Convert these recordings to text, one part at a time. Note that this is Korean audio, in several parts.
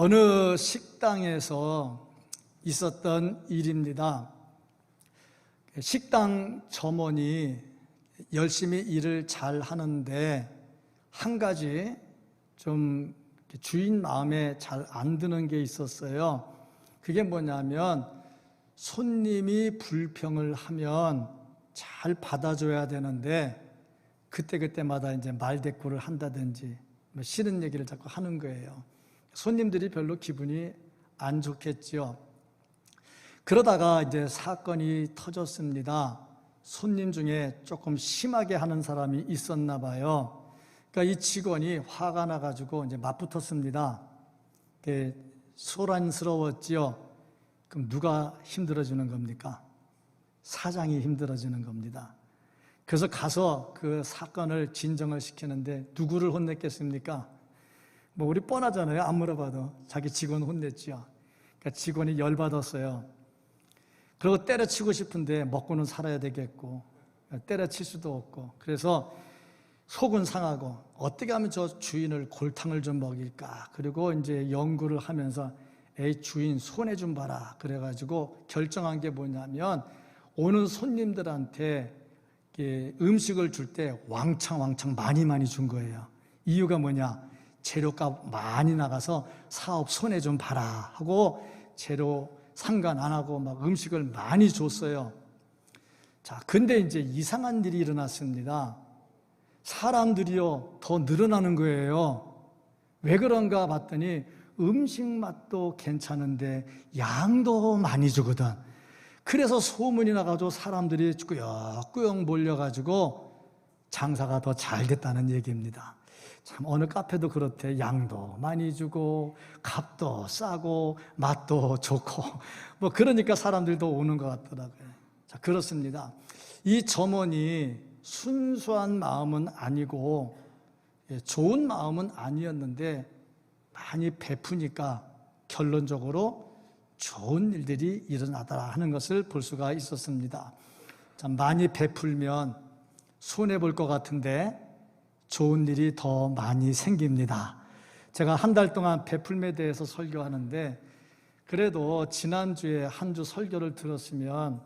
어느 식당에서 있었던 일입니다. 식당 점원이 열심히 일을 잘 하는데 한 가지 좀 주인 마음에 잘 안 드는 게 있었어요. 그게 뭐냐면 손님이 불평을 하면 잘 받아줘야 되는데 그때마다 이제 말대꾸를 한다든지 싫은 얘기를 자꾸 하는 거예요. 손님들이 별로 기분이 안 좋겠죠. 그러다가 이제 사건이 터졌습니다. 손님 중에 조금 심하게 하는 사람이 있었나 봐요. 그러니까 이 직원이 화가 나가지고 이제 맞붙었습니다. 소란스러웠지요. 그럼 누가 힘들어지는 겁니까? 사장이 힘들어지는 겁니다. 그래서 가서 그 사건을 진정을 시키는데 누구를 혼냈겠습니까? 우리 뻔하잖아요. 안 물어봐도 자기 직원 혼냈죠. 그러니까 직원이 열받았어요. 그리고 때려치고 싶은데 먹고는 살아야 되겠고 때려칠 수도 없고 그래서 속은 상하고 어떻게 하면 저 주인을 골탕을 좀 먹일까. 그리고 이제 연구를 하면서 에이 주인 손해 좀 봐라. 그래가지고 결정한 게 뭐냐면 오는 손님들한테 음식을 줄 때 왕창 많이 준 거예요. 이유가 뭐냐? 재료값 많이 나가서 사업 손해 좀 봐라 하고 재료 상관 안 하고 막 음식을 많이 줬어요. 자, 근데 이제 이상한 일이 일어났습니다. 사람들이요 더 늘어나는 거예요. 왜 그런가 봤더니 음식 맛도 괜찮은데 양도 많이 주거든. 그래서 소문이 나가지고 사람들이 꾸역꾸역 몰려가지고 장사가 더 잘 됐다는 얘기입니다. 참 어느 카페도 그렇대. 양도 많이 주고 값도 싸고 맛도 좋고 그러니까 사람들도 오는 것 같더라고요. 자, 그렇습니다. 이 점원이 순수한 마음은 아니고 좋은 마음은 아니었는데 많이 베푸니까 결론적으로 좋은 일들이 일어나더라 하는 것을 볼 수가 있었습니다. 참 많이 베풀면 손해볼 것 같은데 좋은 일이 더 많이 생깁니다. 제가 한 달 동안 베풀매 대해서 설교하는데 그래도 지난주에 한 주 설교를 들었으면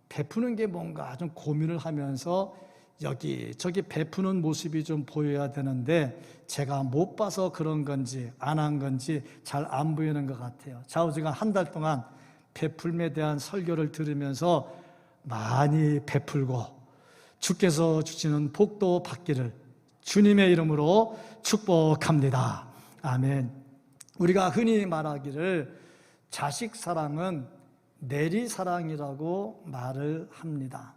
베푸는 게 뭔가 좀 고민을 하면서 여기저기 베푸는 모습이 좀 보여야 되는데 제가 못 봐서 그런 건지 안 한 건지 잘 안 보이는 것 같아요. 좌우지간 한 달 동안 베풀매에 대한 설교를 들으면서 많이 베풀고 주께서 주시는 복도 받기를 주님의 이름으로 축복합니다. 아멘. 우리가 흔히 말하기를 자식 사랑은 내리 사랑이라고 말을 합니다.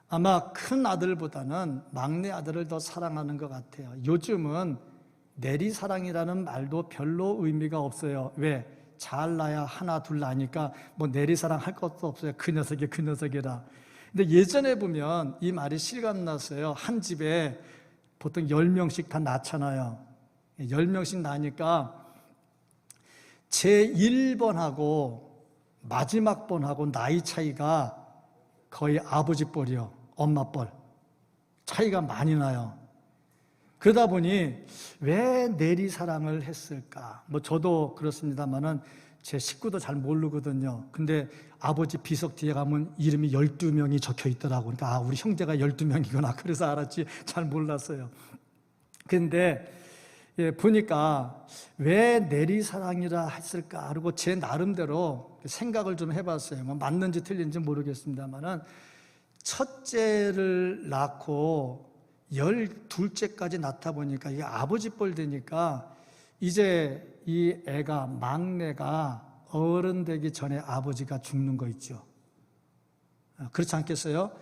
아마 큰 아들보다는 막내 아들을 더 사랑하는 것 같아요. 요즘은 내리사랑이라는 말도 별로 의미가 없어요. 왜? 잘나야 하나 둘 나니까 내리사랑 할 것도 없어요. 그 녀석이 그 녀석이라. 근데 예전에 보면 이 말이 실감났어요. 한 집에 보통 10명씩 다 낳잖아요. 10명씩 낳으니까 제 1번하고 마지막 번하고 나이 차이가 거의 아버지 뻘이요. 엄마 뻘. 차이가 많이 나요. 그러다 보니 왜 내리사랑을 했을까? 저도 그렇습니다만은 제 식구도 잘 모르거든요. 근데 아버지 비석 뒤에 가면 이름이 12명이 적혀 있더라고요. 그러니까 우리 형제가 12명이구나. 그래서 알았지 잘 몰랐어요. 근데 보니까 왜 내리사랑이라 했을까? 그리고 제 나름대로 생각을 좀 해봤어요. 맞는지 틀린지 모르겠습니다만은 첫째를 낳고 12째까지 낳다 보니까 이게 아버지 뻘 되니까 이제 이 애가 막내가 어른 되기 전에 아버지가 죽는 거 있죠. 그렇지 않겠어요?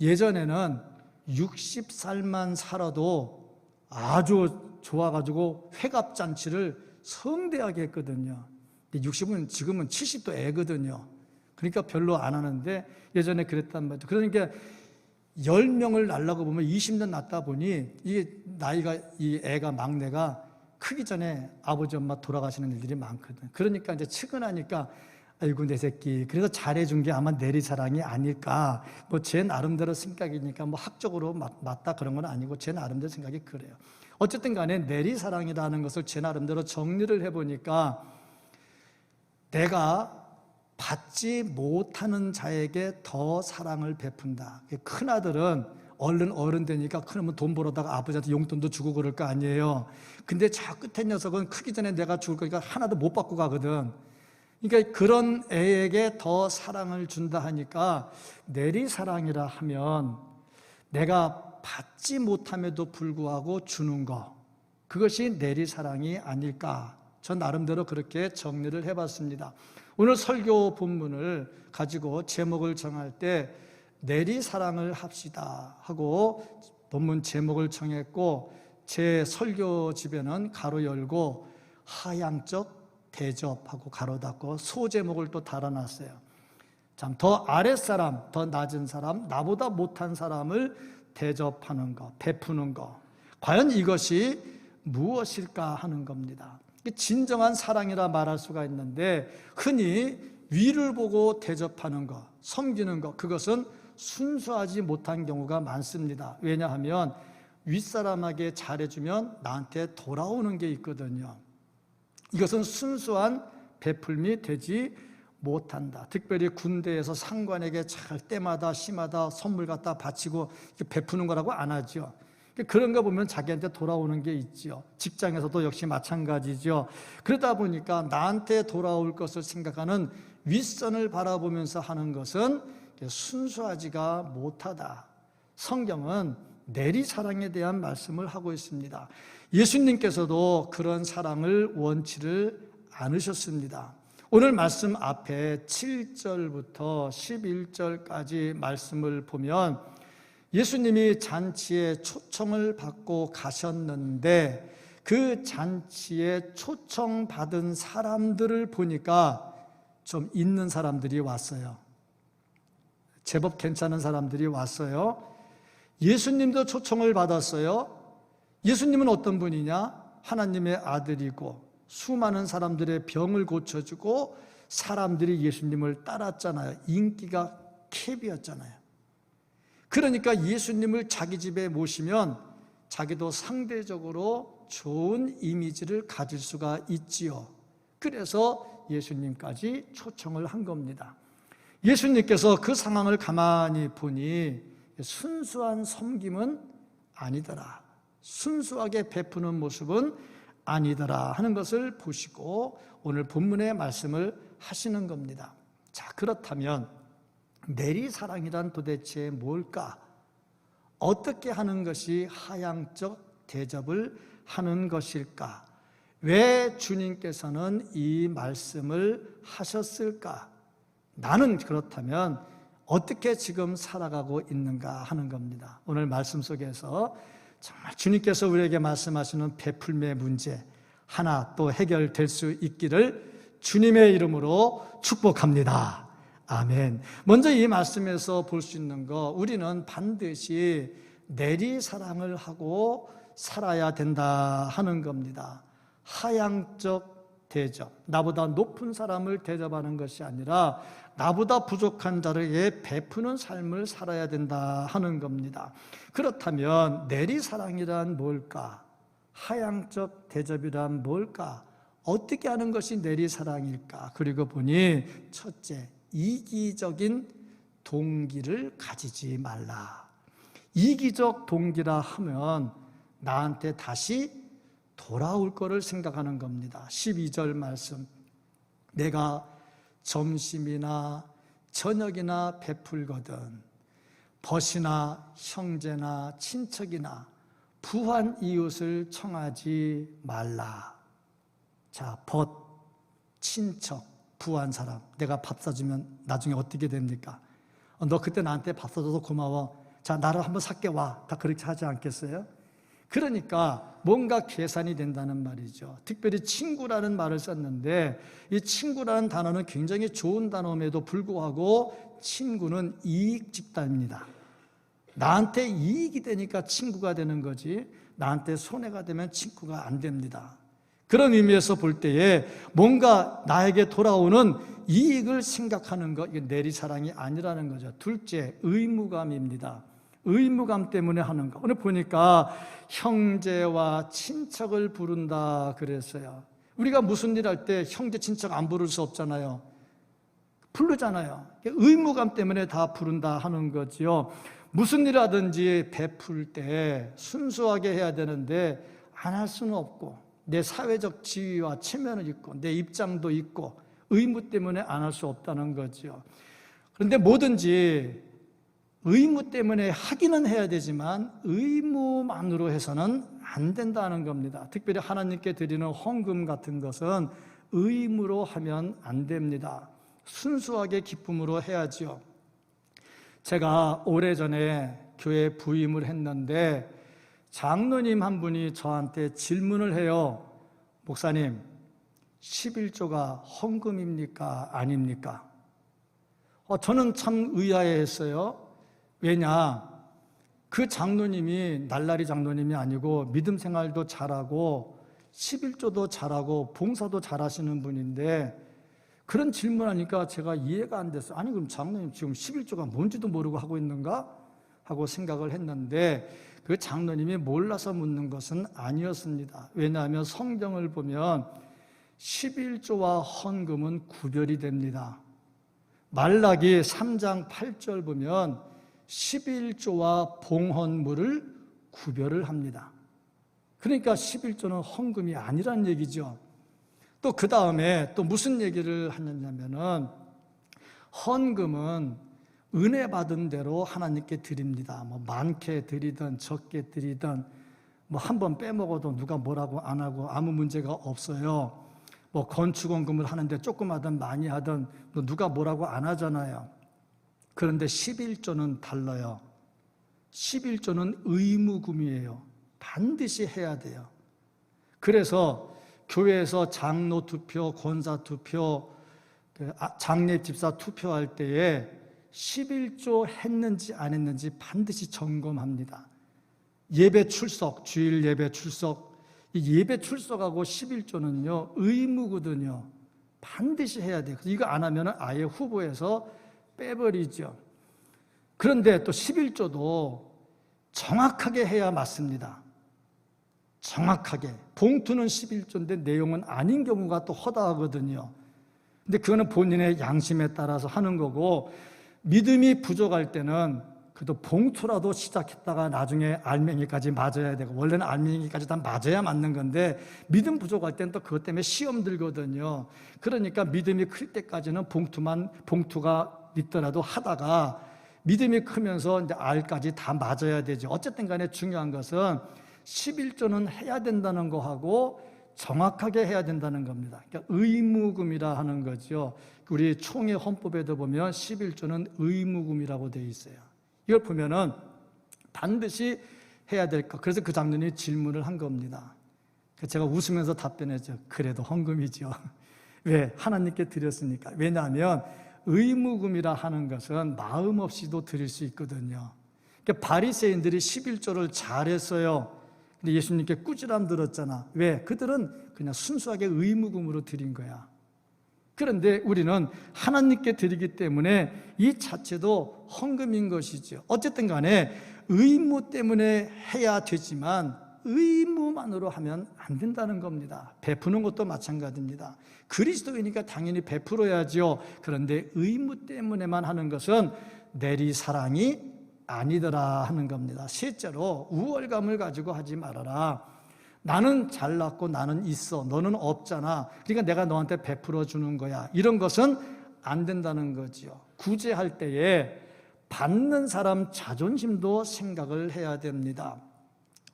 예전에는 60살만 살아도 아주 좋아가지고 회갑잔치를 성대하게 했거든요. 60은 지금은 70도 애거든요. 그러니까 별로 안 하는데 예전에 그랬단 말이죠. 그러니까 10명을 낳으려고 보면 20년 낳다 보니 이게 나이가 이 애가 막내가 크기 전에 아버지 엄마 돌아가시는 일들이 많거든. 그러니까 이제 측은하니까 아이고 내 새끼 그래서 잘해준 게 아마 내리사랑이 아닐까. 제 나름대로 생각이니까 학적으로 맞다 그런 건 아니고 제 나름대로 생각이 그래요. 어쨌든 간에 내리사랑이라는 것을 제 나름대로 정리를 해보니까 내가 받지 못하는 자에게 더 사랑을 베푼다. 큰아들은 얼른 어른 되니까 큰놈은 돈 벌어다가 아버지한테 용돈도 주고 그럴 거 아니에요. 근데 저 끝에 녀석은 크기 전에 내가 죽을 거니까 하나도 못 받고 가거든. 그러니까 그런 애에게 더 사랑을 준다 하니까 내리사랑이라 하면 내가 받지 못함에도 불구하고 주는 거, 그것이 내리사랑이 아닐까. 전 나름대로 그렇게 정리를 해봤습니다. 오늘 설교 본문을 가지고 제목을 정할 때 내리사랑을 합시다 하고 본문 제목을 정했고, 제 설교집에는 가로 열고 하향적 대접하고 가로 닫고 소제목을 또 달아놨어요. 참, 더 아랫사람, 더 낮은 사람, 나보다 못한 사람을 대접하는 것, 베푸는 것, 과연 이것이 무엇일까 하는 겁니다. 진정한 사랑이라 말할 수가 있는데, 흔히 위를 보고 대접하는 것, 섬기는 것, 그것은 순수하지 못한 경우가 많습니다. 왜냐하면 윗사람에게 잘해주면 나한테 돌아오는 게 있거든요. 이것은 순수한 베풀미 되지 못한다. 특별히 군대에서 상관에게 잘 때마다 시마다 선물 갖다 바치고 베푸는 거라고 안 하죠. 그런 거 보면 자기한테 돌아오는 게 있죠. 직장에서도 역시 마찬가지죠. 그러다 보니까 나한테 돌아올 것을 생각하는 윗선을 바라보면서 하는 것은 순수하지가 못하다. 성경은 내리사랑에 대한 말씀을 하고 있습니다. 예수님께서도 그런 사랑을 원치를 않으셨습니다. 오늘 말씀 앞에 7절부터 11절까지 말씀을 보면 예수님이 잔치에 초청을 받고 가셨는데, 그 잔치에 초청받은 사람들을 보니까 좀 있는 사람들이 왔어요. 제법 괜찮은 사람들이 왔어요. 예수님도 초청을 받았어요. 예수님은 어떤 분이냐? 하나님의 아들이고 수많은 사람들의 병을 고쳐주고 사람들이 예수님을 따랐잖아요. 인기가 캡이었잖아요. 그러니까 예수님을 자기 집에 모시면 자기도 상대적으로 좋은 이미지를 가질 수가 있지요. 그래서 예수님까지 초청을 한 겁니다. 예수님께서 그 상황을 가만히 보니 순수한 섬김은 아니더라, 순수하게 베푸는 모습은 아니더라 하는 것을 보시고 오늘 본문의 말씀을 하시는 겁니다. 자, 그렇다면 내리사랑이란 도대체 뭘까? 어떻게 하는 것이 하향적 대접을 하는 것일까? 왜 주님께서는 이 말씀을 하셨을까? 나는 그렇다면 어떻게 지금 살아가고 있는가 하는 겁니다. 오늘 말씀 속에서 정말 주님께서 우리에게 말씀하시는 베풀매의 문제 하나 또 해결될 수 있기를 주님의 이름으로 축복합니다. 아멘. 먼저 이 말씀에서 볼 수 있는 거, 우리는 반드시 내리사랑을 하고 살아야 된다 하는 겁니다. 하향적 대접, 나보다 높은 사람을 대접하는 것이 아니라 나보다 부족한 자에게 베푸는 삶을 살아야 된다 하는 겁니다. 그렇다면 내리사랑이란 뭘까? 하향적 대접이란 뭘까? 어떻게 하는 것이 내리사랑일까? 그리고 보니 첫째, 이기적인 동기를 가지지 말라. 이기적 동기라 하면 나한테 다시 돌아올 거를 생각하는 겁니다. 12절 말씀, 내가 점심이나 저녁이나 베풀거든 벗이나 형제나 친척이나 부한 이웃을 청하지 말라. 자, 벗, 친척, 부한 사람, 내가 밥 사주면 나중에 어떻게 됩니까? 너 그때 나한테 밥 사줘서 고마워. 자, 나를 한번 살게 와. 다 그렇게 하지 않겠어요? 그러니까 뭔가 계산이 된다는 말이죠. 특별히 친구라는 말을 썼는데 이 친구라는 단어는 굉장히 좋은 단어임에도 불구하고 친구는 이익 집단입니다. 나한테 이익이 되니까 친구가 되는 거지 나한테 손해가 되면 친구가 안 됩니다. 그런 의미에서 볼 때에 뭔가 나에게 돌아오는 이익을 생각하는 것, 이게 내리사랑이 아니라는 거죠. 둘째, 의무감입니다. 의무감 때문에 하는 거. 오늘 보니까 형제와 친척을 부른다 그랬어요. 우리가 무슨 일 할 때 형제 친척 안 부를 수 없잖아요. 부르잖아요. 의무감 때문에 다 부른다 하는 거지요. 무슨 일 하든지 베풀 때 순수하게 해야 되는데 안 할 수는 없고, 내 사회적 지위와 체면을 있고 내 입장도 있고 의무 때문에 안 할 수 없다는 거죠. 그런데 뭐든지 의무 때문에 하기는 해야 되지만 의무만으로 해서는 안 된다는 겁니다. 특별히 하나님께 드리는 헌금 같은 것은 의무로 하면 안 됩니다. 순수하게 기쁨으로 해야지요. 제가 오래전에 교회 부임을 했는데 장로님 한 분이 저한테 질문을 해요. 목사님, 11조가 헌금입니까? 아닙니까? 저는 참 의아해했어요. 왜냐? 그 장로님이 날라리 장로님이 아니고 믿음 생활도 잘하고 11조도 잘하고 봉사도 잘하시는 분인데 그런 질문하니까 제가 이해가 안 됐어요. 아니 그럼 장로님 지금 11조가 뭔지도 모르고 하고 있는가? 하고 생각을 했는데 그 장로님이 몰라서 묻는 것은 아니었습니다. 왜냐하면 성경을 보면 11조와 헌금은 구별이 됩니다. 말라기 3장 8절 보면 11조와 봉헌물을 구별을 합니다. 그러니까 11조는 헌금이 아니란 얘기죠. 또 그 다음에 또 무슨 얘기를 하느냐면은 헌금은 은혜 받은 대로 하나님께 드립니다. 뭐 많게 드리든 적게 드리든 뭐 한 번 빼먹어도 누가 뭐라고 안 하고 아무 문제가 없어요. 뭐 건축원금을 하는데 조금 하든 많이 하든 누가 뭐라고 안 하잖아요. 그런데 11조는 달라요. 11조는 의무금이에요. 반드시 해야 돼요. 그래서 교회에서 장로 투표, 권사 투표, 장례 집사 투표할 때에 11조 했는지 안 했는지 반드시 점검합니다. 예배 출석, 주일 예배 출석, 이 예배 출석하고 11조는요 의무거든요. 반드시 해야 돼요. 이거 안 하면 아예 후보에서 빼버리죠. 그런데 또 11조도 정확하게 해야 맞습니다. 정확하게. 봉투는 11조인데 내용은 아닌 경우가 또 허다하거든요. 근데 그거는 본인의 양심에 따라서 하는 거고, 믿음이 부족할 때는 그래도 봉투라도 시작했다가 나중에 알맹이까지 맞아야 되고, 원래는 알맹이까지 다 맞아야 맞는 건데 믿음 부족할 때는 또 그것 때문에 시험 들거든요. 그러니까 믿음이 클 때까지는 봉투가 있더라도 하다가 믿음이 크면서 이제 알까지 다 맞아야 되죠. 어쨌든 간에 중요한 것은 11조는 해야 된다는 거하고 정확하게 해야 된다는 겁니다. 그러니까 의무금이라 하는 거죠. 우리 총회 헌법에도 보면 11조는 의무금이라고 되어 있어요. 이걸 보면은 반드시 해야 될 것. 그래서 그 장로님이 질문을 한 겁니다. 제가 웃으면서 답변했죠. 그래도 헌금이죠. 왜? 하나님께 드렸으니까. 왜냐하면 의무금이라 하는 것은 마음 없이도 드릴 수 있거든요. 그러니까 바리새인들이 11조를 잘했어요. 근데 예수님께 꾸지람 들었잖아. 왜? 그들은 그냥 순수하게 의무금으로 드린 거야. 그런데 우리는 하나님께 드리기 때문에 이 자체도 헌금인 것이죠. 어쨌든 간에 의무 때문에 해야 되지만 의무만으로 하면 안 된다는 겁니다. 베푸는 것도 마찬가지입니다. 그리스도이니까 당연히 베풀어야죠. 그런데 의무 때문에만 하는 것은 내리사랑이 아니더라 하는 겁니다. 셋째로 우월감을 가지고 하지 말아라. 나는 잘났고 나는 있어, 너는 없잖아, 그러니까 내가 너한테 베풀어 주는 거야. 이런 것은 안 된다는 거죠. 구제할 때에 받는 사람 자존심도 생각을 해야 됩니다.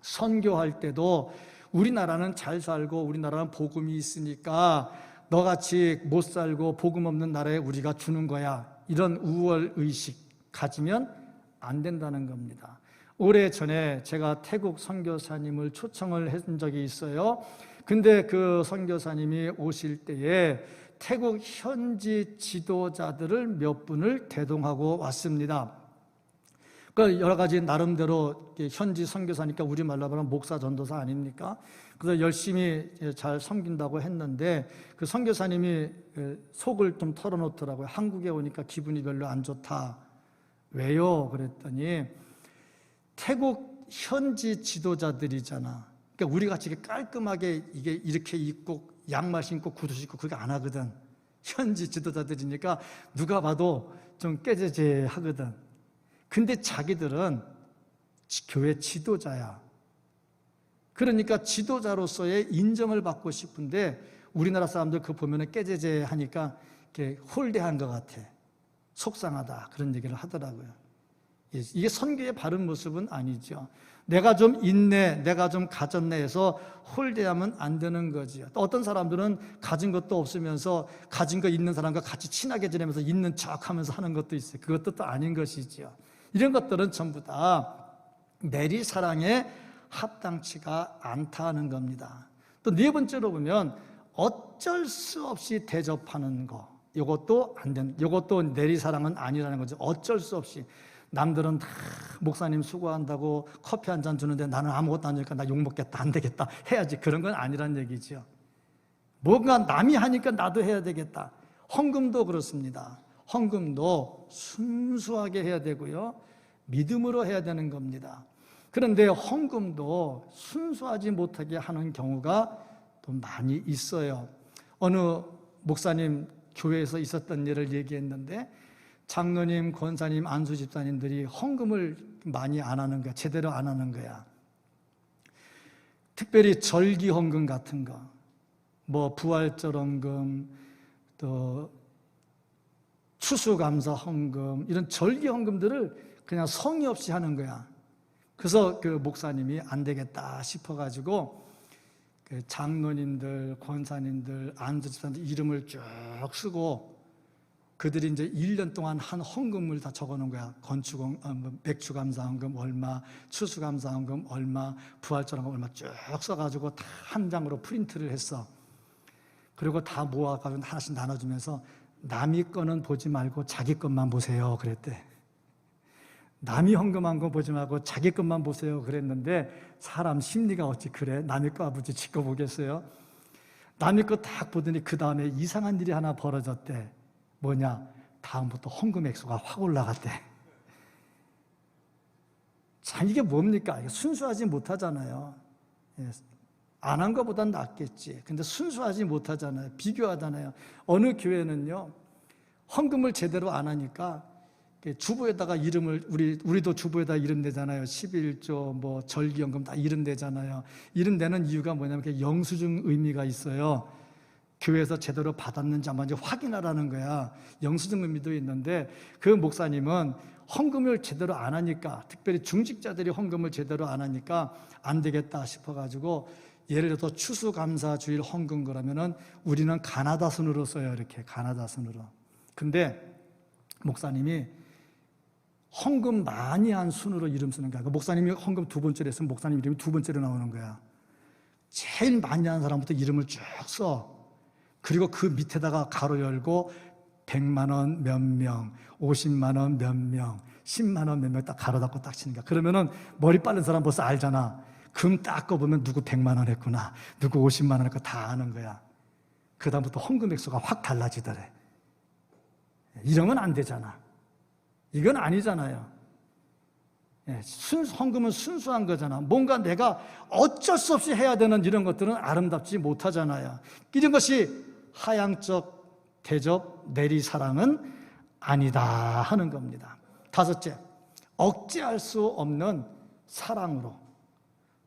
선교할 때도 우리나라는 잘 살고 우리나라는 복음이 있으니까 너같이 못 살고 복음 없는 나라에 우리가 주는 거야, 이런 우월의식 가지면 안 된다는 겁니다. 오래전에 제가 태국 선교사님을 초청을 한 적이 있어요. 근데 그 선교사님이 오실 때에 태국 현지 지도자들을 몇 분을 대동하고 왔습니다. 그 여러 가지 나름대로 현지 선교사니까 우리말로 하면 목사 전도사 아닙니까? 그래서 열심히 잘 섬긴다고 했는데 그 선교사님이 속을 좀 털어놓더라고요. 한국에 오니까 기분이 별로 안 좋다. 왜요? 그랬더니 태국 현지 지도자들이잖아. 그러니까 우리 같이 깔끔하게 이게 이렇게 입고 양말 신고 구두 신고 그게 안 하거든. 현지 지도자들이니까 누가 봐도 좀 깨재재하거든. 근데 자기들은 교회 지도자야. 그러니까 지도자로서의 인정을 받고 싶은데 우리나라 사람들 그거 보면 깨재재하니까 이렇게 홀대한 것 같아. 속상하다 그런 얘기를 하더라고요. 이게 선교의 바른 모습은 아니죠. 내가 좀 있네, 내가 좀 가졌네 해서 홀대하면 안 되는 거지요. 또 어떤 사람들은 가진 것도 없으면서 가진 거 있는 사람과 같이 친하게 지내면서 있는 척하면서 하는 것도 있어요. 그것도 또 아닌 것이지요. 이런 것들은 전부 다 내리사랑에 합당치가 않다는 겁니다. 또 네 번째로 보면 어쩔 수 없이 대접하는 거, 이것도 안 되는, 이것도 내리사랑은 아니라는 거죠. 어쩔 수 없이. 남들은 다 목사님 수고한다고 커피 한 잔 주는데 나는 아무것도 안 주니까 나 욕먹겠다, 안 되겠다, 해야지. 그런 건 아니란 얘기죠. 뭔가 남이 하니까 나도 해야 되겠다. 헌금도 그렇습니다. 헌금도 순수하게 해야 되고요, 믿음으로 해야 되는 겁니다. 그런데 헌금도 순수하지 못하게 하는 경우가 또 많이 있어요. 어느 목사님 교회에서 있었던 일을 얘기했는데 장로님, 권사님, 안수 집사님들이 헌금을 많이 안 하는 거야. 제대로 안 하는 거야. 특별히 절기 헌금 같은 거, 뭐 부활절 헌금, 또 추수감사 헌금, 이런 절기 헌금들을 그냥 성의 없이 하는 거야. 그래서 그 목사님이 안 되겠다 싶어가지고 그 장로님들, 권사님들, 안수 집사님들 이름을 쭉 쓰고 그들이 이제 1년 동안 한 헌금을 다 적어놓은 거야. 백추감사헌금 얼마, 추수감사헌금 얼마, 부활절 헌금 얼마 쭉 써가지고 다 한 장으로 프린트를 했어. 그리고 다 모아가지고 하나씩 나눠주면서 남이 거는 보지 말고 자기 것만 보세요 그랬대. 남이 헌금한 거 보지 말고 자기 것만 보세요 그랬는데 사람 심리가 어찌 그래? 남의 거 아버지 지 거 보겠어요? 남의 거 딱 보더니 그 다음에 이상한 일이 하나 벌어졌대. 뭐냐? 다음부터 헌금 액수가 확 올라갔대. 자, 이게 뭡니까? 이게 순수하지 못하잖아요. 안 한 것보단 낫겠지. 근데 순수하지 못하잖아요. 비교하잖아요. 어느 교회는요, 헌금을 제대로 안 하니까 주보에다가 이름을, 우리도 주보에다 이름 내잖아요. 11조, 뭐 절기연금 다 이름 내잖아요. 이름 내는 이유가 뭐냐면 영수증 의미가 있어요. 교회에서 제대로 받았는지 한번 확인하라는 거야. 영수증 의미도 있는데 그 목사님은 헌금을 제대로 안 하니까, 특별히 중직자들이 헌금을 제대로 안 하니까 안 되겠다 싶어가지고, 예를 들어서 추수감사주일 헌금 그러면은 우리는 가나다 순으로 써요. 이렇게 가나다 순으로. 근데 목사님이 헌금 많이 한 순으로 이름 쓰는 거야. 목사님이 헌금 2번째로 했으면 목사님 이름이 2번째로 나오는 거야. 제일 많이 한 사람부터 이름을 쭉 써. 그리고 그 밑에다가 가로 열고 100만 원 몇 명, 50만 원 몇 명, 10만 원 몇 명 딱 가로 닫고 딱 치는 거야. 그러면은 머리 빠른 사람 벌써 알잖아. 금 딱 꺼보면 누구 100만 원 했구나, 누구 50만 원 했구나 다 아는 거야. 그 다음부터 헌금 액수가 확 달라지더래. 이러면 안 되잖아. 이건 아니잖아요. 헌금은 순수한 거잖아. 뭔가 내가 어쩔 수 없이 해야 되는 이런 것들은 아름답지 못하잖아요. 이런 것이 하향적 대접, 내리사랑은 아니다 하는 겁니다. 5째, 억제할 수 없는 사랑으로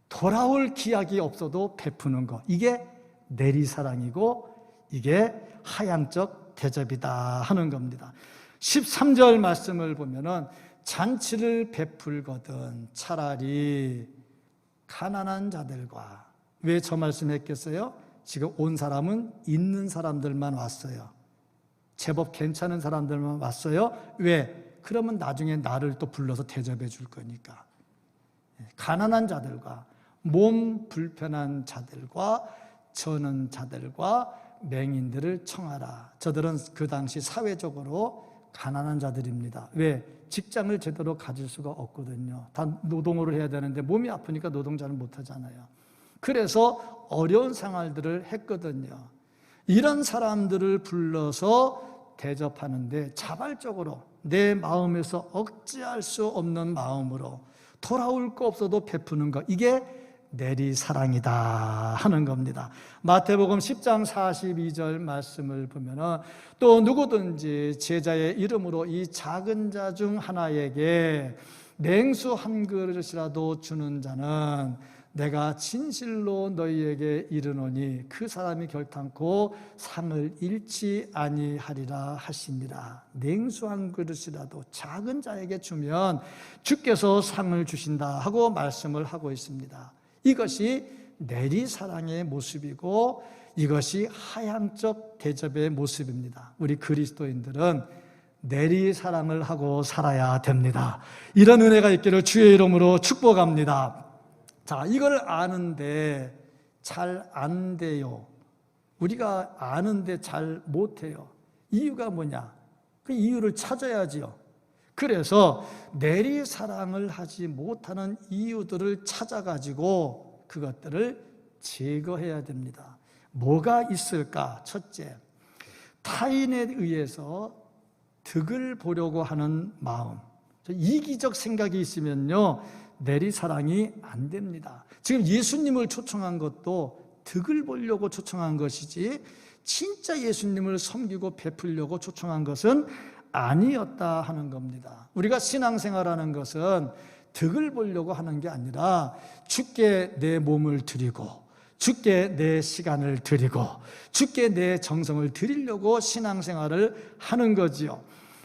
돌아올 기약이 없어도 베푸는 것. 이게 내리사랑이고 이게 하향적 대접이다 하는 겁니다. 13절 말씀을 보면은 잔치를 베풀거든 차라리 가난한 자들과, 왜 저 말씀했겠어요? 지금 온 사람은 있는 사람들만 왔어요. 제법 괜찮은 사람들만 왔어요. 왜? 그러면 나중에 나를 또 불러서 대접해 줄 거니까. 가난한 자들과 몸 불편한 자들과 저는 자들과 맹인들을 청하라. 저들은 그 당시 사회적으로 가난한 자들입니다. 왜? 직장을 제대로 가질 수가 없거든요. 다 노동으로 해야 되는데 몸이 아프니까 노동자는 못하잖아요. 그래서 어려운 생활들을 했거든요. 이런 사람들을 불러서 대접하는데 자발적으로 내 마음에서 억제할 수 없는 마음으로 돌아올 거 없어도 베푸는 것, 이게 내리사랑이다 하는 겁니다. 마태복음 10장 42절 말씀을 보면 또 누구든지 제자의 이름으로 이 작은 자 중 하나에게 냉수 한 그릇이라도 주는 자는 내가 진실로 너희에게 이르노니 그 사람이 결탄코 상을 잃지 아니하리라 하시니라. 냉수 한 그릇이라도 작은 자에게 주면 주께서 상을 주신다 하고 말씀을 하고 있습니다. 이것이 내리사랑의 모습이고 이것이 하향적 대접의 모습입니다. 우리 그리스도인들은 내리사랑을 하고 살아야 됩니다. 이런 은혜가 있기를 주의 이름으로 축복합니다. 자, 이걸 아는데 잘 안 돼요. 우리가 아는데 잘 못해요. 이유가 뭐냐? 그 이유를 찾아야지요. 그래서 내리사랑을 하지 못하는 이유들을 찾아가지고 그것들을 제거해야 됩니다. 뭐가 있을까? 첫째, 타인에 의해서 득을 보려고 하는 마음. 이기적 생각이 있으면요, 내리사랑이 안 됩니다. 지금 예수님을 초청한 것도 득을 보려고 초청한 것이지 진짜 예수님을 섬기고 베풀려고 초청한 것은 아니었다 하는 겁니다. 우리가 신앙생활하는 것은 득을 보려고 하는 게 아니라 주께 내 몸을 드리고 주께 내 시간을 드리고 주께 내 정성을 드리려고 신앙생활을 하는 거지요.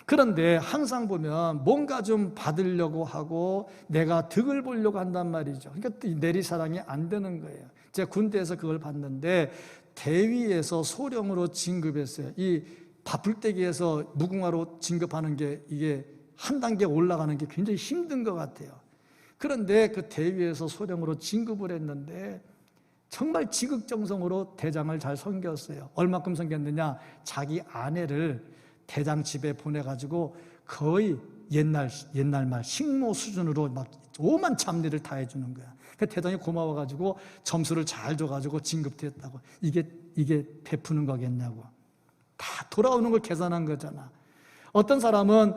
그런데 항상 보면 뭔가 좀 받으려고 하고 내가 득을 보려고 한단 말이죠. 그러니까 내리사랑이 안 되는 거예요. 제가 군대에서 그걸 봤는데 대위에서 소령으로 진급했어요. 이 바풀떼기에서 무궁화로 진급하는 게 이게 한 단계 올라가는 게 굉장히 힘든 것 같아요. 그런데 그 대위에서 소령으로 진급을 했는데 정말 지극정성으로 대장을 잘 섬겼어요. 얼마큼 섬겼느냐? 자기 아내를 대장 집에 보내가지고 거의 옛날 말 식모 수준으로 막 오만 잡일을 다 해주는 거야. 대장이 고마워가지고 점수를 잘 줘가지고 진급도 했다고. 이게 베푸는 거겠냐고. 다 돌아오는 걸 계산한 거잖아. 어떤 사람은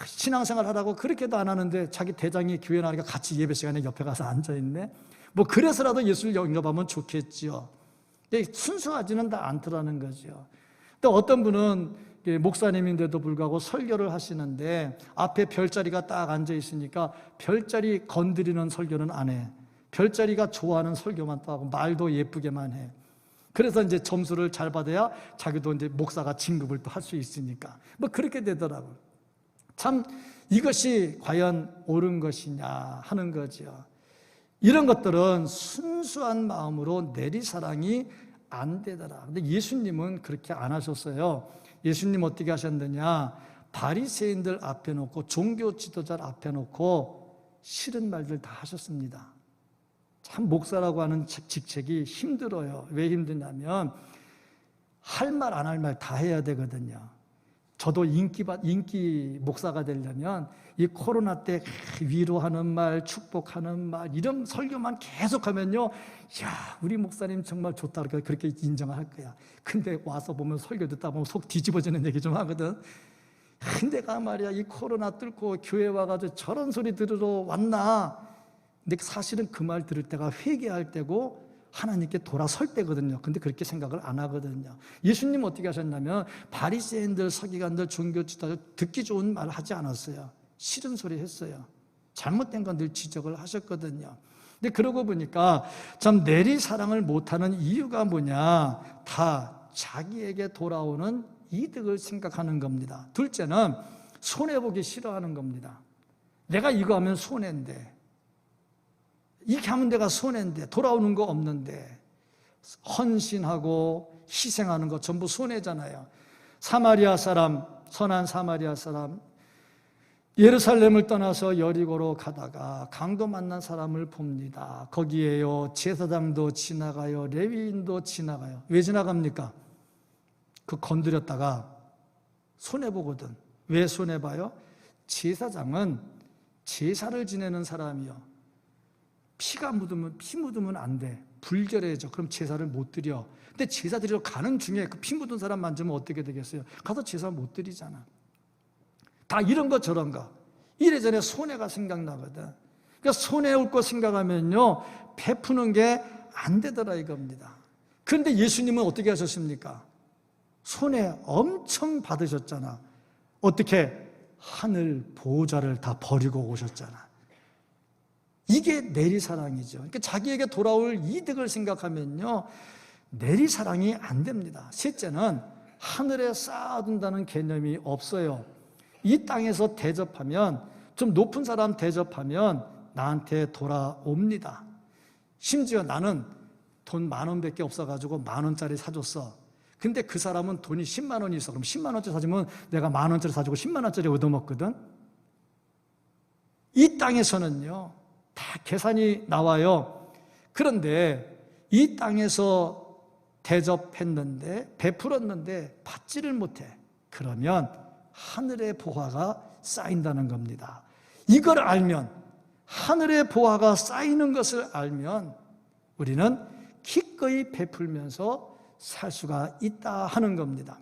신앙생활 하라고 그렇게도 안 하는데 자기 대장이 교회 나가니까 같이 예배 시간에 옆에 가서 앉아있네. 뭐 그래서라도 예수를 영접하면 좋겠지요. 순수하지는 다 않더라는 거죠. 또 어떤 분은 목사님인데도 불구하고 설교를 하시는데 앞에 별자리가 딱 앉아 있으니까 별자리 건드리는 설교는 안 해. 별자리가 좋아하는 설교만 또 하고 말도 예쁘게만 해. 그래서 이제 점수를 잘 받아야 자기도 이제 목사가 진급을 또 할 수 있으니까 뭐 그렇게 되더라고요. 참 이것이 과연 옳은 것이냐 하는 거죠. 이런 것들은 순수한 마음으로 내리사랑이 안 되더라. 근데 예수님은 그렇게 안 하셨어요. 예수님 어떻게 하셨느냐? 바리새인들 앞에 놓고 종교 지도자 앞에 놓고 싫은 말들 다 하셨습니다. 참 목사라고 하는 직책이 힘들어요. 왜 힘드냐면 할 말 안 할 말 다 해야 되거든요. 저도 인기 목사가 되려면 이 코로나 때 위로하는 말, 축복하는 말 이런 설교만 계속하면요, 야 우리 목사님 정말 좋다 그렇게 인정할 거야. 근데 와서 보면 설교 듣다 보면 속 뒤집어지는 얘기 좀 하거든. 내가 말이야 이 코로나 뚫고 교회 와가지고 저런 소리 들으러 왔나? 근데 사실은 그 말 들을 때가 회개할 때고 하나님께 돌아설 때거든요. 근데 그렇게 생각을 안 하거든요. 예수님 어떻게 하셨냐면 바리새인들, 서기관들, 종교 지도자 듣기 좋은 말 하지 않았어요. 싫은 소리 했어요. 잘못된 건 늘 지적을 하셨거든요. 근데 그러고 보니까 참 내리사랑을 못하는 이유가 뭐냐? 다 자기에게 돌아오는 이득을 생각하는 겁니다. 둘째는 손해보기 싫어하는 겁니다. 내가 이거 하면 손해인데, 이렇게 하면 내가 손해인데, 돌아오는 거 없는데, 헌신하고 희생하는 거 전부 손해잖아요. 사마리아 사람, 선한 사마리아 사람, 예루살렘을 떠나서 여리고로 가다가 강도 만난 사람을 봅니다. 거기에요 제사장도 지나가요, 레위인도 지나가요. 왜 지나갑니까? 그 건드렸다가 손해보거든. 왜 손해봐요? 제사장은 제사를 지내는 사람이요, 피 묻으면 안 돼. 불결해져. 그럼 제사를 못 드려. 근데 제사 드리러 가는 중에 그 피 묻은 사람 만지면 어떻게 되겠어요? 가서 제사 못 드리잖아. 다 이런 거 저런 거 이래저래 손해가 생각나거든. 그러니까 손해올 거 생각하면요, 베푸는 게 안 되더라 이겁니다. 그런데 예수님은 어떻게 하셨습니까? 손해 엄청 받으셨잖아. 어떻게? 하늘 보호자를 다 버리고 오셨잖아. 이게 내리사랑이죠. 그러니까 자기에게 돌아올 이득을 생각하면요, 내리사랑이 안 됩니다. 셋째는 하늘에 쌓아둔다는 개념이 없어요. 이 땅에서 대접하면, 좀 높은 사람 대접하면 나한테 돌아옵니다. 심지어 나는 돈 10,000원밖에 없어가지고 10,000원짜리 사줬어. 근데 그 사람은 돈이 10만 원이 있어. 그럼 10만 원짜리 사주면 내가 10,000원짜리 사주고 10만 원짜리 얻어먹거든. 이 땅에서는요, 다 계산이 나와요. 그런데 이 땅에서 대접했는데, 베풀었는데 받지를 못해. 그러면 하늘의 보화가 쌓인다는 겁니다. 이걸 알면, 하늘의 보화가 쌓이는 것을 알면 우리는 기꺼이 베풀면서 살 수가 있다 하는 겁니다.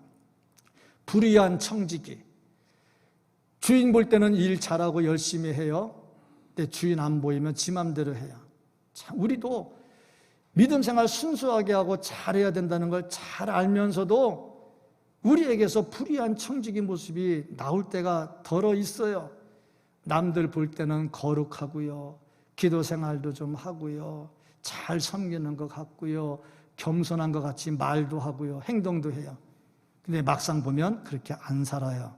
불의한 청지기. 주인 볼 때는 일 잘하고 열심히 해요. 근데 주인 안 보이면 지 맘대로 해요. 참, 우리도 믿음 생활 순수하게 하고 잘해야 된다는 걸 잘 알면서도 우리에게서 불의한 청지기 모습이 나올 때가 덜어 있어요. 남들 볼 때는 거룩하고요, 기도 생활도 좀 하고요, 잘 섬기는 것 같고요, 겸손한 것 같이 말도 하고요, 행동도 해요. 근데 막상 보면 그렇게 안 살아요.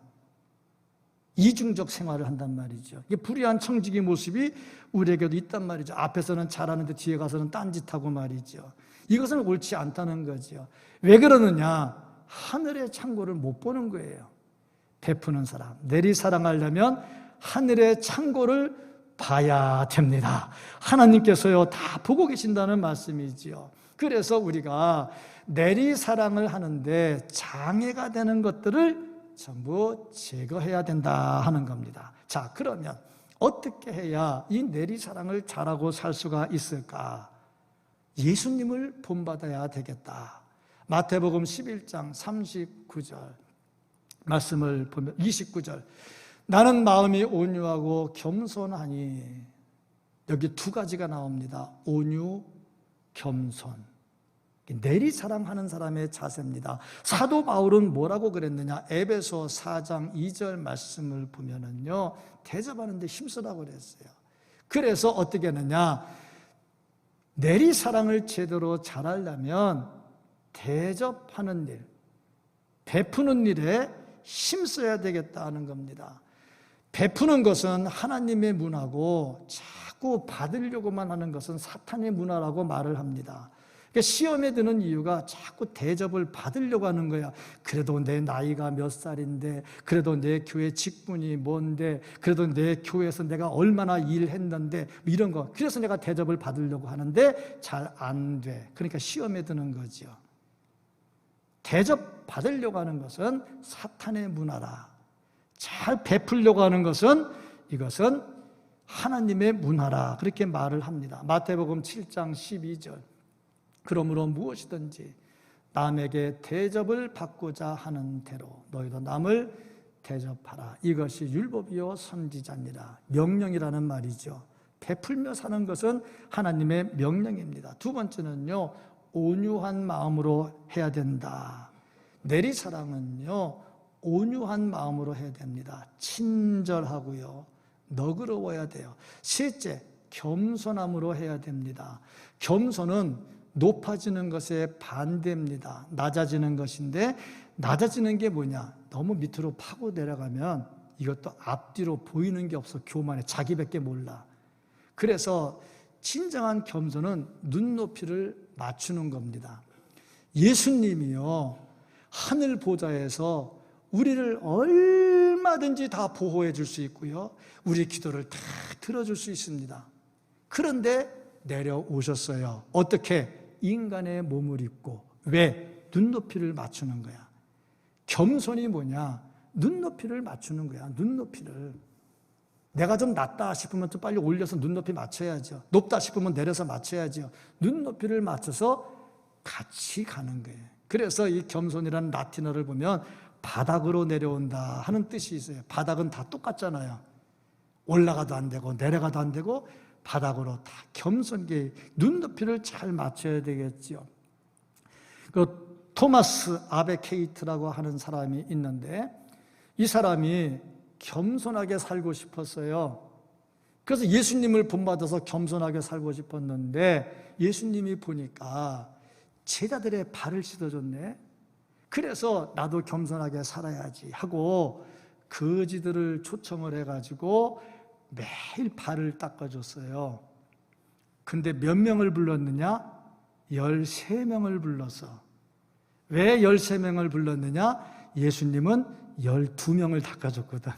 이중적 생활을 한단 말이죠. 이게 불의한 청지기 모습이 우리에게도 있단 말이죠. 앞에서는 잘하는데 뒤에 가서는 딴짓하고 말이죠. 이것은 옳지 않다는 거죠. 왜 그러느냐? 하늘의 창고를 못 보는 거예요. 베푸는 사람, 내리사랑하려면 하늘의 창고를 봐야 됩니다. 하나님께서요, 다 보고 계신다는 말씀이지요. 그래서 우리가 내리사랑을 하는데 장애가 되는 것들을 전부 제거해야 된다 하는 겁니다. 자, 그러면 어떻게 해야 이 내리사랑을 잘하고 살 수가 있을까? 예수님을 본받아야 되겠다. 마태복음 11장 39절 말씀을 보면, 29절, 나는 마음이 온유하고 겸손하니, 여기 두 가지가 나옵니다. 온유, 겸손. 내리사랑하는 사람의 자세입니다. 사도 바울은 뭐라고 그랬느냐? 에베소 4장 2절 말씀을 보면은요, 대접하는 데 힘쓰라고 그랬어요. 그래서 어떻게 하느냐? 내리사랑을 제대로 잘하려면 대접하는 일, 베푸는 일에 힘써야 되겠다는 겁니다. 베푸는 것은 하나님의 문화고, 자꾸 받으려고만 하는 것은 사탄의 문화라고 말을 합니다. 그러니까 시험에 드는 이유가 자꾸 대접을 받으려고 하는 거야. 그래도 내 나이가 몇 살인데, 그래도 내 교회 직분이 뭔데, 그래도 내 교회에서 내가 얼마나 일했는데, 이런 거. 그래서 내가 대접을 받으려고 하는데 잘 안 돼. 그러니까 시험에 드는 거죠. 대접 받으려고 하는 것은 사탄의 문화라. 잘 베풀려고 하는 것은, 이것은 하나님의 문화라, 그렇게 말을 합니다. 마태복음 7장 12절, 그러므로 무엇이든지 남에게 대접을 받고자 하는 대로 너희도 남을 대접하라. 이것이 율법이요 선지자니라. 명령이라는 말이죠. 베풀며 사는 것은 하나님의 명령입니다. 두 번째는요, 온유한 마음으로 해야 된다. 내리사랑은요, 온유한 마음으로 해야 됩니다. 친절하고요, 너그러워야 돼요. 셋째, 겸손함으로 해야 됩니다. 겸손은 높아지는 것의 반대입니다. 낮아지는 것인데, 낮아지는 게 뭐냐? 너무 밑으로 파고 내려가면 이것도 앞뒤로 보이는 게 없어. 교만해. 자기밖에 몰라. 그래서 진정한 겸손은 눈높이를 맞추는 겁니다. 예수님이요, 하늘 보좌에서 우리를 얼마든지 다 보호해 줄 수 있고요, 우리 기도를 다 들어줄 수 있습니다. 그런데 내려오셨어요. 어떻게? 인간의 몸을 입고. 왜? 눈높이를 맞추는 거야. 겸손이 뭐냐? 눈높이를 맞추는 거야. 눈높이를. 내가 좀 낮다 싶으면 좀 빨리 올려서 눈높이 맞춰야죠. 높다 싶으면 내려서 맞춰야죠. 눈높이를 맞춰서 같이 가는 거예요. 그래서 이 겸손이라는 라틴어를 보면 바닥으로 내려온다 하는 뜻이 있어요. 바닥은 다 똑같잖아요. 올라가도 안 되고 내려가도 안 되고 바닥으로 다 겸손하게 눈높이를 잘 맞춰야 되겠지요. 그 토마스 아베케이트라고 하는 사람이 있는데 이 사람이 겸손하게 살고 싶었어요. 그래서 예수님을 본받아서 겸손하게 살고 싶었는데 예수님이 보니까 제자들의 발을 씻어줬네. 그래서 나도 겸손하게 살아야지 하고 거지들을 초청을 해가지고 매일 발을 닦아줬어요. 근데 몇 명을 불렀느냐? 13명을 불렀어. 왜 13명을 불렀느냐? 예수님은 12명을 닦아줬거든.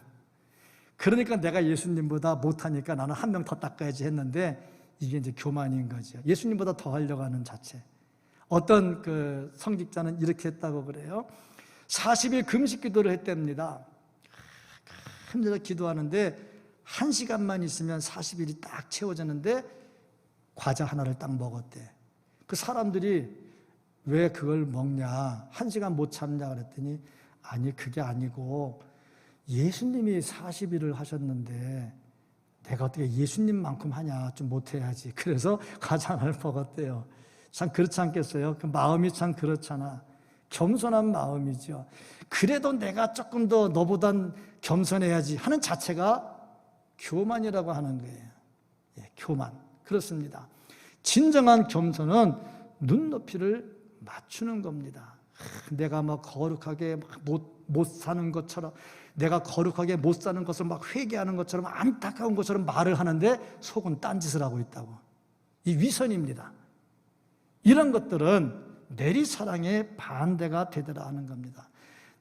그러니까 내가 예수님보다 못하니까 나는 한 명 더 닦아야지 했는데 이게 이제 교만인 거죠. 예수님보다 더 하려고 하는 자체. 어떤 그 성직자는 이렇게 했다고 그래요. 40일 금식 기도를 했답니다. 힘들어 기도하는데 1시간만 있으면 40일이 딱 채워졌는데 과자 하나를 딱 먹었대. 그 사람들이 왜 그걸 먹냐, 1시간 못 참냐 그랬더니 아니 그게 아니고 예수님이 40일을 하셨는데 내가 어떻게 예수님만큼 하냐, 좀 못해야지. 그래서 과자 하나를 먹었대요. 참 그렇지 않겠어요? 그 마음이 참 그렇잖아. 겸손한 마음이죠. 그래도 내가 조금 더 너보단 겸손해야지 하는 자체가 교만이라고 하는 거예요. 예, 교만. 그렇습니다. 진정한 겸손은 눈높이를 맞추는 겁니다. 내가 막 거룩하게 못 사는 것처럼, 내가 거룩하게 못 사는 것을 막 회개하는 것처럼, 안타까운 것처럼 말을 하는데 속은 딴짓을 하고 있다고. 이 위선입니다. 이런 것들은 내리사랑의 반대가 되더라 하는 겁니다.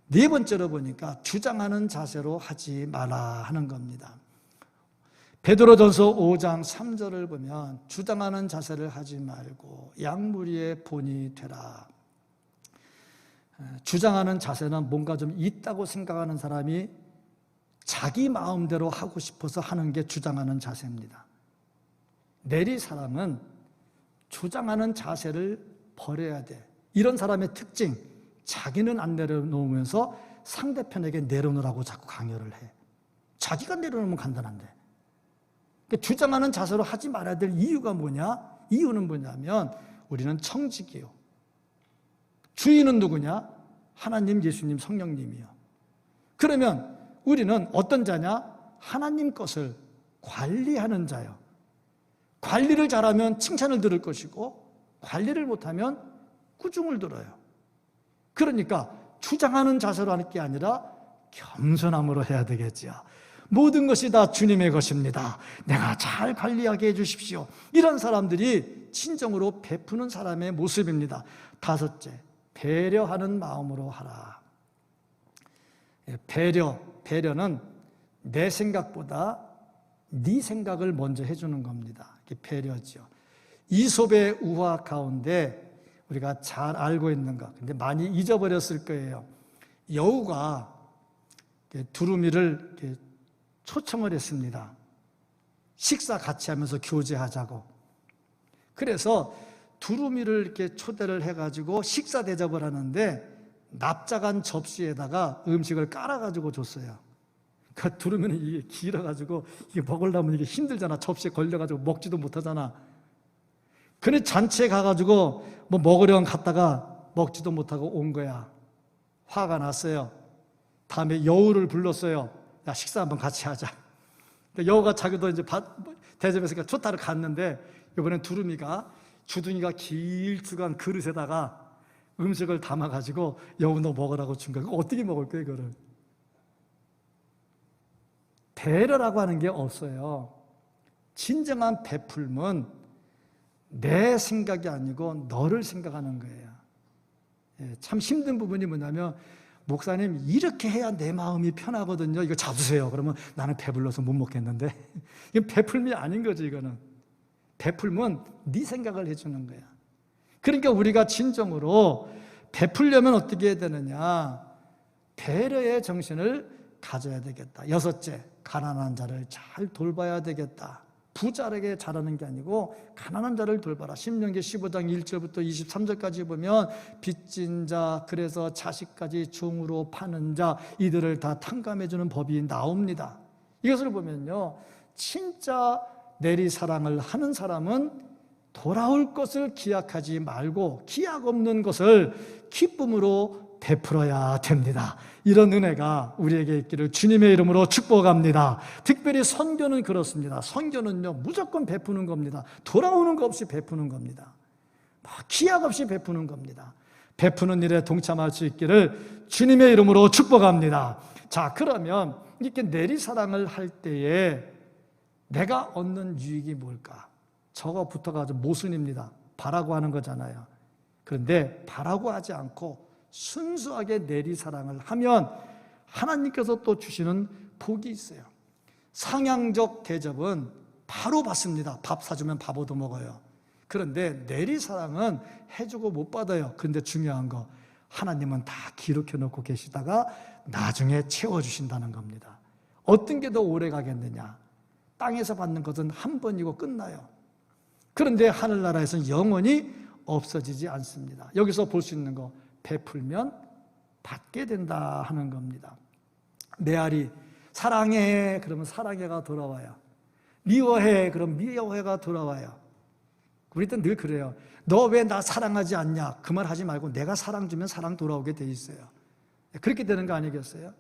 네 번째로 보니까 주장하는 자세로 하지 마라 하는 겁니다. 베드로전서 5장 3절을 보면 주장하는 자세를 하지 말고 양무리의 본이 되라. 주장하는 자세는 뭔가 좀 있다고 생각하는 사람이 자기 마음대로 하고 싶어서 하는 게 주장하는 자세입니다. 내리사랑은 주장하는 자세를 버려야 돼. 이런 사람의 특징, 자기는 안 내려놓으면서 상대편에게 내려놓으라고 자꾸 강요를 해. 자기가 내려놓으면 간단한데. 그러니까 주장하는 자세로 하지 말아야 될 이유가 뭐냐? 이유는 뭐냐면 우리는 청직이요. 주인은 누구냐? 하나님, 예수님, 성령님이요. 그러면 우리는 어떤 자냐? 하나님 것을 관리하는 자요. 관리를 잘하면 칭찬을 들을 것이고 관리를 못하면 꾸중을 들어요. 그러니까 주장하는 자세로 하는 게 아니라 겸손함으로 해야 되겠죠. 모든 것이 다 주님의 것입니다. 내가 잘 관리하게 해주십시오. 이런 사람들이 진정으로 베푸는 사람의 모습입니다. 다섯째, 배려하는 마음으로 하라. 배려는 내 생각보다 네 생각을 먼저 해주는 겁니다. 이게 배려죠. 이솝의 우화 가운데 우리가 잘 알고 있는 것, 근데 많이 잊어버렸을 거예요. 여우가 두루미를 초청을 했습니다. 식사 같이 하면서 교제하자고. 그래서 두루미를 이렇게 초대를 해가지고 식사 대접을 하는데 납작한 접시에다가 음식을 깔아가지고 줬어요. 그 두루미는 이게 길어가지고 이게 먹으려면 이게 힘들잖아. 접시에 걸려가지고 먹지도 못하잖아. 그래 잔치에 가가지고 뭐 먹으려고 갔다가 먹지도 못하고 온 거야. 화가 났어요. 다음에 여우를 불렀어요. 야, 식사 한번 같이 하자. 여우가 자기도 이제 대접했으니까 좋다를 갔는데 이번엔 두루미가 주둥이가 길쭉한 그릇에다가 음식을 담아가지고 여우 너 먹으라고 준 거야. 어떻게 먹을 거야 이거를? 배려라고 하는 게 없어요. 진정한 베풀면 내 생각이 아니고 너를 생각하는 거예요. 참 힘든 부분이 뭐냐면 목사님 이렇게 해야 내 마음이 편하거든요. 이거 잡으세요. 그러면 나는 배불러서 못 먹겠는데 이건 베풀미 아닌 거지. 이거는 베풀면 네 생각을 해주는 거야. 그러니까 우리가 진정으로 베풀려면 어떻게 해야 되느냐? 배려의 정신을 가져야 되겠다. 여섯째, 가난한 자를 잘 돌봐야 되겠다. 부자에게 잘하는 게 아니고 가난한 자를 돌봐라. 신명기 15장 1절부터 23절까지 보면 빚진 자, 그래서 자식까지 종으로 파는 자, 이들을 다 탕감해 주는 법이 나옵니다. 이것을 보면요, 진짜 내리 사랑을 하는 사람은 돌아올 것을 기약하지 말고 기약 없는 것을 기쁨으로 베풀어야 됩니다. 이런 은혜가 우리에게 있기를 주님의 이름으로 축복합니다. 특별히 선교는 그렇습니다. 선교는요, 무조건 베푸는 겁니다. 돌아오는 거 없이 베푸는 겁니다. 기약 없이 베푸는 겁니다. 베푸는 일에 동참할 수 있기를 주님의 이름으로 축복합니다. 자, 그러면 이렇게 내리사랑을 할 때에 내가 얻는 유익이 뭘까? 저거 붙어가지고 모순입니다. 바라고 하는 거잖아요. 그런데 바라고 하지 않고 순수하게 내리사랑을 하면 하나님께서 또 주시는 복이 있어요. 상향적 대접은 바로 받습니다. 밥 사주면 밥 얻어 먹어요. 그런데 내리사랑은 해주고 못 받아요. 그런데 중요한 거, 하나님은 다 기록해 놓고 계시다가 나중에 채워주신다는 겁니다. 어떤 게 더 오래 가겠느냐? 땅에서 받는 것은 한 번이고 끝나요. 그런데 하늘나라에서는 영원히 없어지지 않습니다. 여기서 볼 수 있는 거, 베풀면 받게 된다 하는 겁니다. 메아리, 사랑해 그러면 사랑해가 돌아와요. 미워해 그럼 미워해가 돌아와요. 우리도 늘 그래요. 너 왜 나 사랑하지 않냐? 그 말 하지 말고 내가 사랑 주면 사랑 돌아오게 돼 있어요. 그렇게 되는 거 아니겠어요?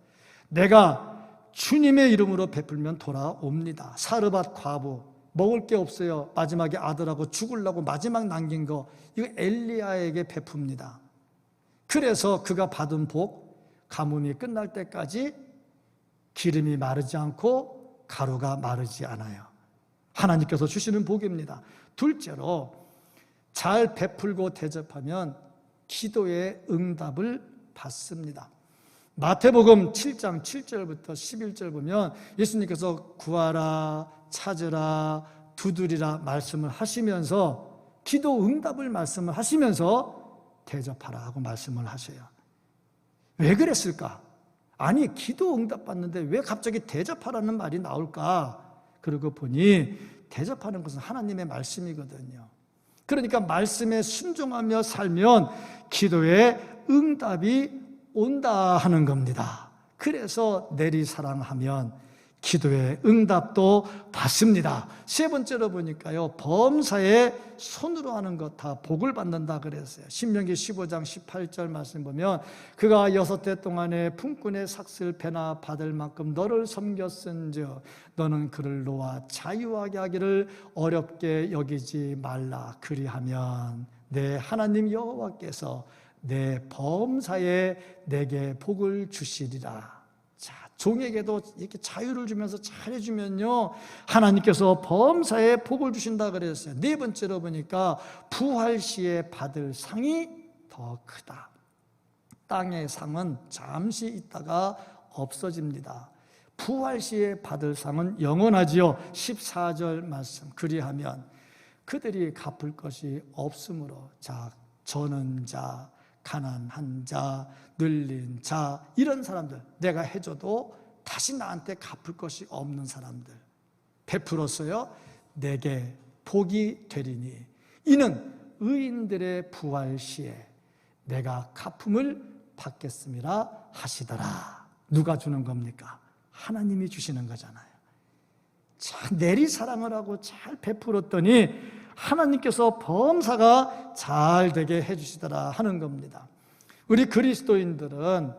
내가 주님의 이름으로 베풀면 돌아옵니다. 사르밧 과부, 먹을 게 없어요. 마지막에 아들하고 죽으려고 마지막 남긴 거, 이거 엘리야에게 베풉니다. 그래서 그가 받은 복, 가뭄이 끝날 때까지 기름이 마르지 않고 가루가 마르지 않아요. 하나님께서 주시는 복입니다. 둘째로, 잘 베풀고 대접하면 기도의 응답을 받습니다. 마태복음 7장 7절부터 11절 보면 예수님께서 구하라, 찾으라, 두드리라 말씀을 하시면서 기도 응답을 말씀을 하시면서 대접하라 하고 말씀을 하셔요. 왜 그랬을까? 아니, 기도 응답 받는데 왜 갑자기 대접하라는 말이 나올까? 그러고 보니 대접하는 것은 하나님의 말씀이거든요. 그러니까 말씀에 순종하며 살면 기도의 응답이 온다 하는 겁니다. 그래서 내리사랑하면 기도의 응답도 받습니다. 세 번째로 보니까요, 범사에 손으로 하는 것 다 복을 받는다 그랬어요. 신명기 15장 18절 말씀 보면 그가 6해 동안에 품꾼의 삭슬 배나 받을 만큼 너를 섬겼은즉 너는 그를 놓아 자유하게 하기를 어렵게 여기지 말라. 그리하면 내 하나님 여호와께서 내 범사에 내게 복을 주시리라. 자, 종에게도 이렇게 자유를 주면서 잘해주면요, 하나님께서 범사에 복을 주신다 그랬어요. 네 번째로 보니까 부활 시에 받을 상이 더 크다. 땅의 상은 잠시 있다가 없어집니다. 부활 시에 받을 상은 영원하지요. 14절 말씀, 그리하면 그들이 갚을 것이 없으므로, 자, 저는 자, 가난한 자, 늘린 자, 이런 사람들, 내가 해줘도 다시 나한테 갚을 것이 없는 사람들 베풀었어요. 내게 복이 되리니 이는 의인들의 부활 시에 내가 갚음을 받겠음이라 하시더라. 누가 주는 겁니까? 하나님이 주시는 거잖아요. 자, 내리사랑을 하고 잘 베풀었더니 하나님께서 범사가 잘 되게 해주시더라 하는 겁니다. 우리 그리스도인들은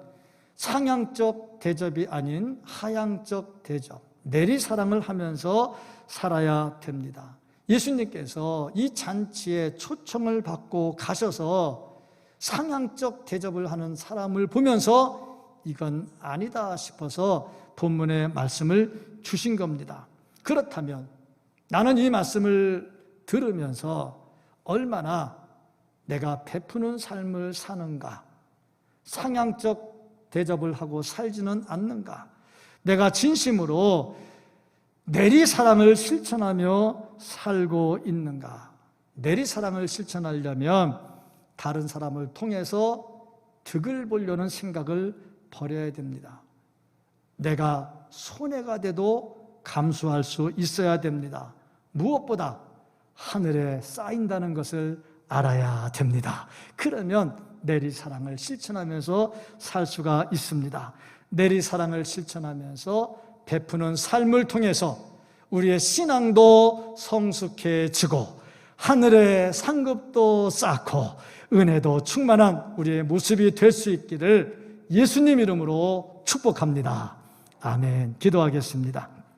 상향적 대접이 아닌 하향적 대접, 내리사랑을 하면서 살아야 됩니다. 예수님께서 이 잔치에 초청을 받고 가셔서 상향적 대접을 하는 사람을 보면서 이건 아니다 싶어서 본문의 말씀을 주신 겁니다. 그렇다면 나는 이 말씀을 들으면서 얼마나 내가 베푸는 삶을 사는가, 상향적 대접을 하고 살지는 않는가, 내가 진심으로 내리사랑을 실천하며 살고 있는가. 내리사랑을 실천하려면 다른 사람을 통해서 득을 보려는 생각을 버려야 됩니다. 내가 손해가 돼도 감수할 수 있어야 됩니다. 무엇보다 하늘에 쌓인다는 것을 알아야 됩니다. 그러면 내리사랑을 실천하면서 살 수가 있습니다. 내리사랑을 실천하면서 베푸는 삶을 통해서 우리의 신앙도 성숙해지고 하늘의 상급도 쌓고 은혜도 충만한 우리의 모습이 될 수 있기를 예수님 이름으로 축복합니다. 아멘. 기도하겠습니다.